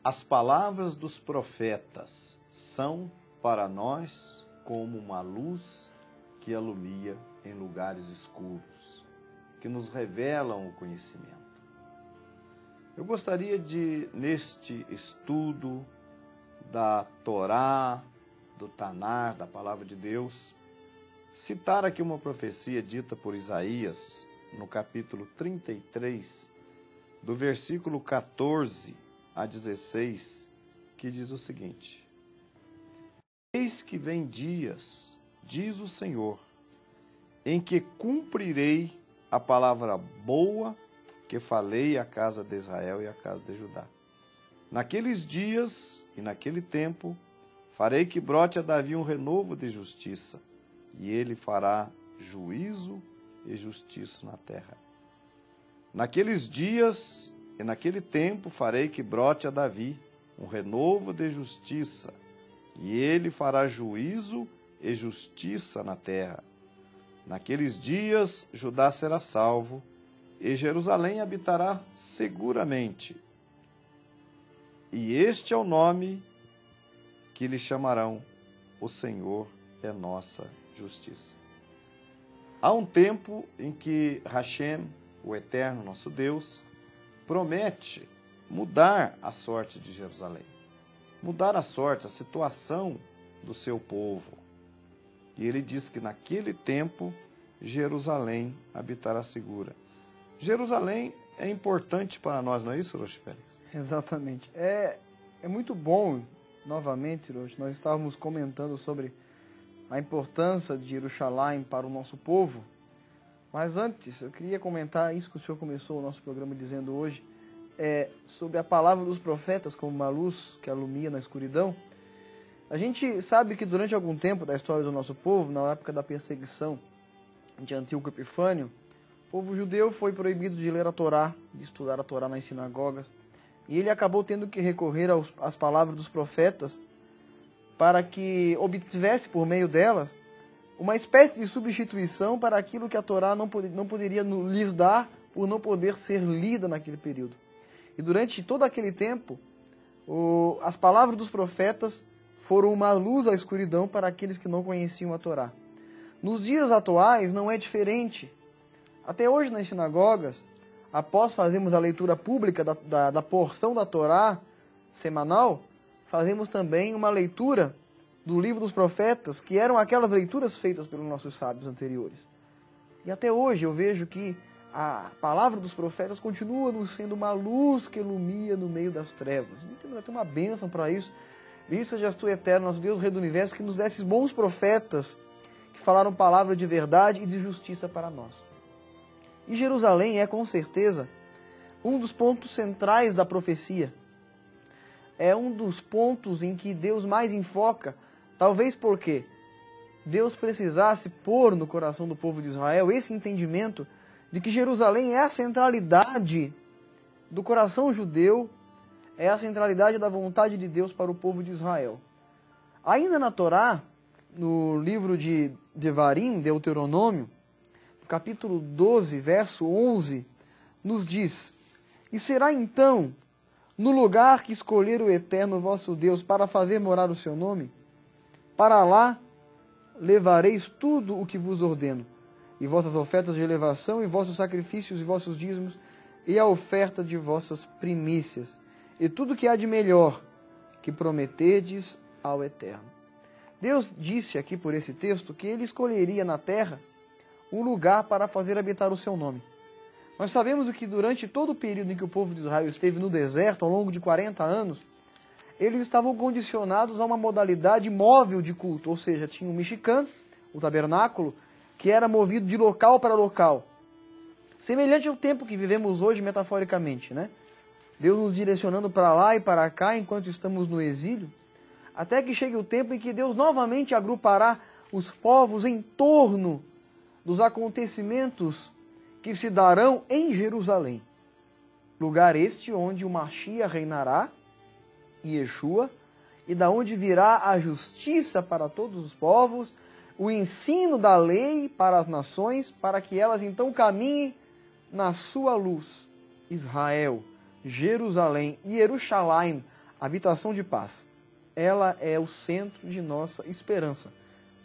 As palavras dos profetas são para nós como uma luz que alumia em lugares escuros, que nos revelam o conhecimento. Eu gostaria de, neste estudo da Torá, do Tanar, da Palavra de Deus, citar aqui uma profecia dita por Isaías, no capítulo 33, do versículo 14 a 16, que diz o seguinte: Eis que vem dias, diz o Senhor, em que cumprirei a palavra boa que falei à casa de Israel e à casa de Judá. Naqueles dias e naquele tempo, farei que brote a Davi um renovo de justiça, e ele fará juízo e justiça na terra. Naqueles dias e naquele tempo, farei que brote a Davi um renovo de justiça, e ele fará juízo e justiça na terra. Naqueles dias, Judá será salvo, e Jerusalém habitará seguramente. E este é o nome que lhe chamarão: o Senhor é nossa justiça. Há um tempo em que Hashem, o Eterno, nosso Deus, promete mudar a sorte de Jerusalém, mudar a sorte, a situação do seu povo. E ele diz que naquele tempo Jerusalém habitará segura. Jerusalém é importante para nós, não é isso, Rosh Félix? Exatamente. É muito bom, novamente, Rosh, nós estávamos comentando sobre a importância de Jerusalém para o nosso povo. Mas antes, eu queria comentar isso que o senhor começou o nosso programa dizendo hoje, sobre a palavra dos profetas como uma luz que alumia na escuridão. A gente sabe que durante algum tempo da história do nosso povo, na época da perseguição de Antíoco Epifânio, o povo judeu foi proibido de ler a Torá, de estudar a Torá nas sinagogas, e ele acabou tendo que recorrer às palavras dos profetas para que obtivesse por meio delas uma espécie de substituição para aquilo que a Torá não poderia lhes dar por não poder ser lida naquele período. E durante todo aquele tempo, as palavras dos profetas foram uma luz à escuridão para aqueles que não conheciam a Torá. Nos dias atuais não é diferente. Até hoje nas sinagogas, após fazermos a leitura pública da porção da Torá semanal, fazemos também uma leitura do livro dos profetas, que eram aquelas leituras feitas pelos nossos sábios anteriores. E até hoje eu vejo que a palavra dos profetas continua nos sendo uma luz que ilumina no meio das trevas. E temos até uma bênção para isso. Bendito sejas tu, Eterno, nosso Deus, Rei do Universo, que nos desses bons profetas que falaram palavra de verdade e de justiça para nós. E Jerusalém é, com certeza, um dos pontos centrais da profecia. É um dos pontos em que Deus mais enfoca, talvez porque Deus precisasse pôr no coração do povo de Israel esse entendimento de que Jerusalém é a centralidade do coração judeu, é a centralidade da vontade de Deus para o povo de Israel. Ainda na Torá, no livro de Devarim, Deuteronômio, no capítulo 12, verso 11, nos diz: E será então, no lugar que escolher o Eterno vosso Deus para fazer morar o seu nome, para lá levareis tudo o que vos ordeno, e vossas ofertas de elevação, e vossos sacrifícios, e vossos dízimos, e a oferta de vossas primícias, e tudo que há de melhor que prometerdes ao Eterno. Deus disse aqui por esse texto que ele escolheria na terra um lugar para fazer habitar o seu nome. Nós sabemos que durante todo o período em que o povo de Israel esteve no deserto, ao longo de 40 anos, eles estavam condicionados a uma modalidade móvel de culto, ou seja, tinha o Mishkan, o tabernáculo, que era movido de local para local. Semelhante ao tempo que vivemos hoje, metaforicamente, né? Deus nos direcionando para lá e para cá enquanto estamos no exílio, até que chegue o tempo em que Deus novamente agrupará os povos em torno dos acontecimentos que se darão em Jerusalém. Lugar este onde o Mashiach reinará, Yeshua, e da onde virá a justiça para todos os povos, o ensino da lei para as nações, para que elas então caminhem na sua luz. Israel, Jerusalém e Jerusalém, habitação de paz, ela é o centro de nossa esperança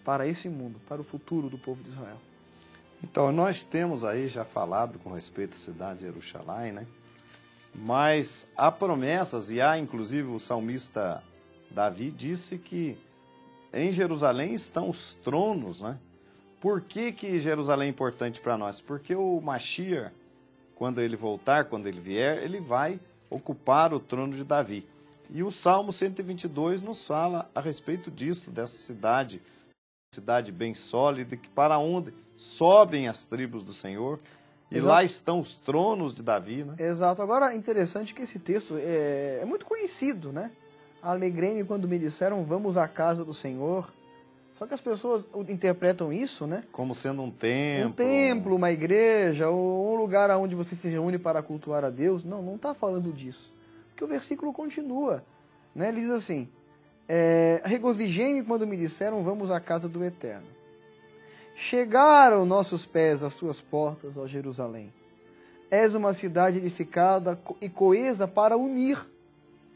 para esse mundo, para o futuro do povo de Israel. Então, nós temos aí já falado com respeito à cidade de Jerusalém, né? Mas há promessas, e há inclusive o salmista Davi disse que em Jerusalém estão os tronos, né? Por que Jerusalém é importante para nós? Porque o Mashiach, quando ele voltar, quando ele vier, ele vai ocupar o trono de Davi. E o Salmo 122 nos fala a respeito disso, dessa cidade bem sólida, que para onde sobem as tribos do Senhor, e Exato. lá estão os tronos de Davi, né? Exato. Agora, é interessante que esse texto é muito conhecido, né? Alegrei-me quando me disseram, vamos à casa do Senhor. Só que as pessoas interpretam isso, né? Como sendo um templo. Um templo, uma igreja, ou um lugar onde você se reúne para cultuar a Deus. Não, não está falando disso. Porque o versículo continua, né? Ele diz assim, regozijei-me quando me disseram, vamos à casa do Eterno. Chegaram nossos pés às tuas portas, ó Jerusalém. És uma cidade edificada e coesa para unir,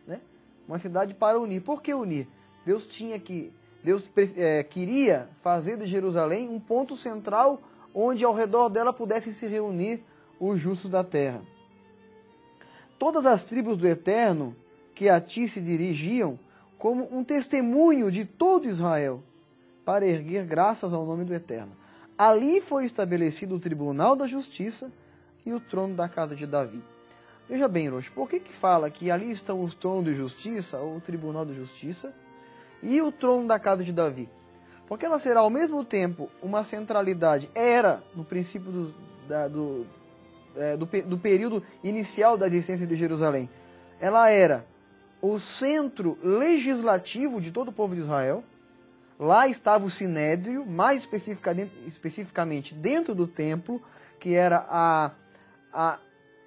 né? Uma cidade para unir. Por que unir? Deus queria fazer de Jerusalém um ponto central onde ao redor dela pudessem se reunir os justos da terra. Todas as tribos do Eterno que a ti se dirigiam como um testemunho de todo Israel para erguer graças ao nome do Eterno. Ali foi estabelecido o tribunal da justiça e o trono da casa de Davi. Veja bem, Rocha, por que fala que ali estão os tronos de justiça, ou o tribunal da justiça, e o trono da casa de Davi? Porque ela será ao mesmo tempo uma centralidade, era no princípio do período inicial da existência de Jerusalém. Ela era o centro legislativo de todo o povo de Israel. Lá estava o Sinédrio, mais especificamente dentro do templo, que era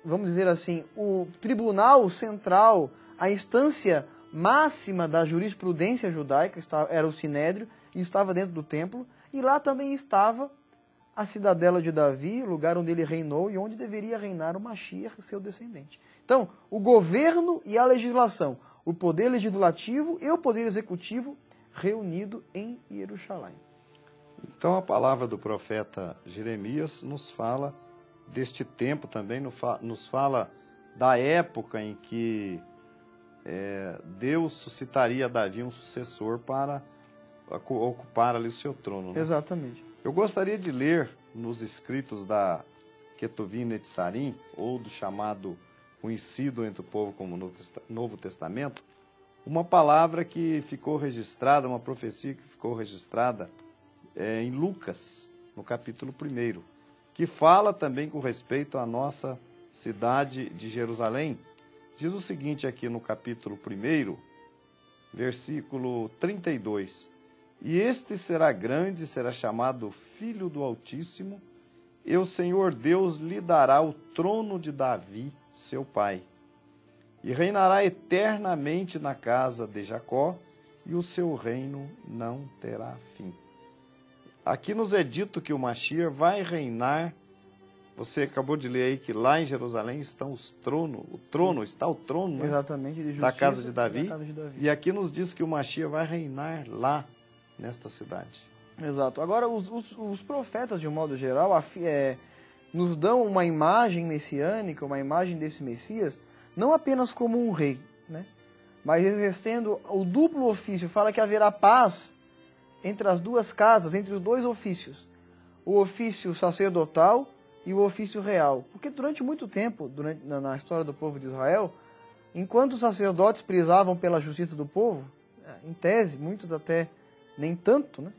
vamos dizer assim, o tribunal central, a instância máxima da jurisprudência judaica, era o Sinédrio, e estava dentro do templo. E lá também estava a cidadela de Davi, lugar onde ele reinou e onde deveria reinar o Mashiach, seu descendente. Então, o governo e a legislação, o poder legislativo e o poder executivo reunido em Jerusalém. Então a palavra do profeta Jeremias nos fala deste tempo também, nos fala da época em que Deus suscitaria a Davi um sucessor para ocupar ali o seu trono, né? Exatamente. Eu gostaria de ler nos escritos da Ketuvim Netzarim, ou do chamado conhecido entre o povo como Novo Testamento, uma palavra que ficou registrada, uma profecia que ficou registrada em Lucas, no capítulo 1, que fala também com respeito à nossa cidade de Jerusalém. Diz o seguinte aqui no capítulo 1, versículo 32. E este será grande, será chamado Filho do Altíssimo, e o Senhor Deus lhe dará o trono de Davi, seu pai. E reinará eternamente na casa de Jacó, e o seu reino não terá fim. Aqui nos é dito que o Mashiach vai reinar. Você acabou de ler aí que lá em Jerusalém estão os tronos, está o trono, né? Exatamente, de justiça, da casa de Davi. da casa de Davi. E aqui nos diz que o Mashiach vai reinar lá, nesta cidade. Exato. Agora, os profetas, de um modo geral, nos dão uma imagem messiânica, uma imagem desse Messias, não apenas como um rei, né? Mas exercendo o duplo ofício. Fala que haverá paz entre as duas casas, entre os dois ofícios. O ofício sacerdotal e o ofício real. Porque durante muito tempo, na história do povo de Israel, enquanto os sacerdotes prisavam pela justiça do povo, em tese, muitos até nem tanto, né?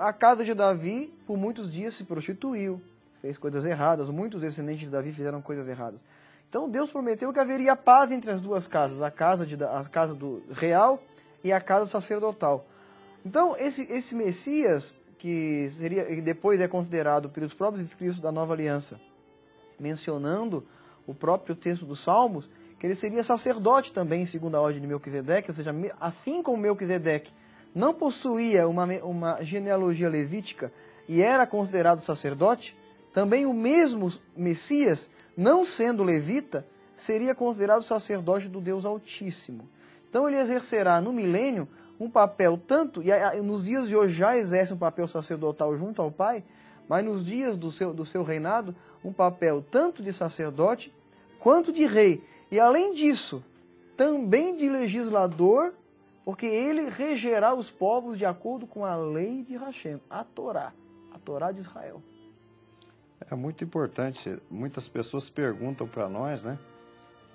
A casa de Davi, por muitos dias, se prostituiu, fez coisas erradas, muitos descendentes de Davi fizeram coisas erradas. Então Deus prometeu que haveria paz entre as duas casas, a casa do real e a casa sacerdotal. Então esse Messias, que depois é considerado pelos próprios escritos da Nova Aliança, mencionando o próprio texto dos Salmos, que ele seria sacerdote também, segundo a ordem de Melquisedeque, ou seja, assim como Melquisedeque não possuía uma genealogia levítica e era considerado sacerdote, também o mesmo Messias, não sendo levita, seria considerado sacerdote do Deus Altíssimo. Então ele exercerá no milênio um papel tanto, e nos dias de hoje já exerce um papel sacerdotal junto ao Pai, mas nos dias do seu reinado, um papel tanto de sacerdote quanto de rei. E além disso, também de legislador, porque ele regerá os povos de acordo com a lei de Hashem, a Torá de Israel. É muito importante. Muitas pessoas perguntam para nós, né,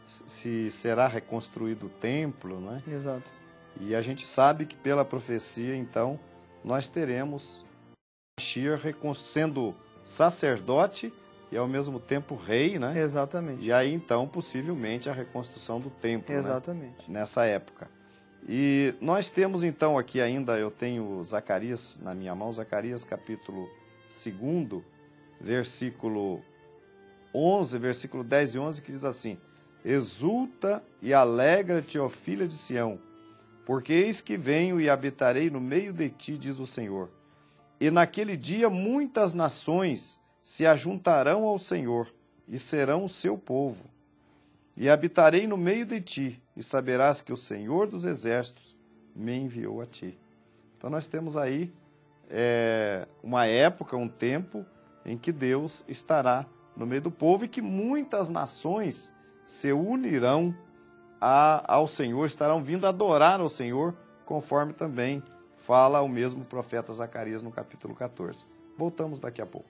se será reconstruído o templo, né? Exato. E a gente sabe que pela profecia, então, nós teremos Mashiach sendo sacerdote e ao mesmo tempo rei, né? Exatamente. E aí, então, possivelmente a reconstrução do templo, exatamente, né? Nessa época. E nós temos, então, aqui ainda, eu tenho Zacarias na minha mão, Zacarias capítulo 2, versículo 11, versículo 10 e 11, que diz assim: Exulta e alegra-te, ó filha de Sião, porque eis que venho e habitarei no meio de ti, diz o Senhor. E naquele dia muitas nações se ajuntarão ao Senhor e serão o seu povo. E habitarei no meio de ti, e saberás que o Senhor dos Exércitos me enviou a ti. Então nós temos aí uma época, um tempo, em que Deus estará no meio do povo e que muitas nações se unirão ao Senhor, estarão vindo adorar ao Senhor, conforme também fala o mesmo profeta Zacarias no capítulo 14. Voltamos daqui a pouco.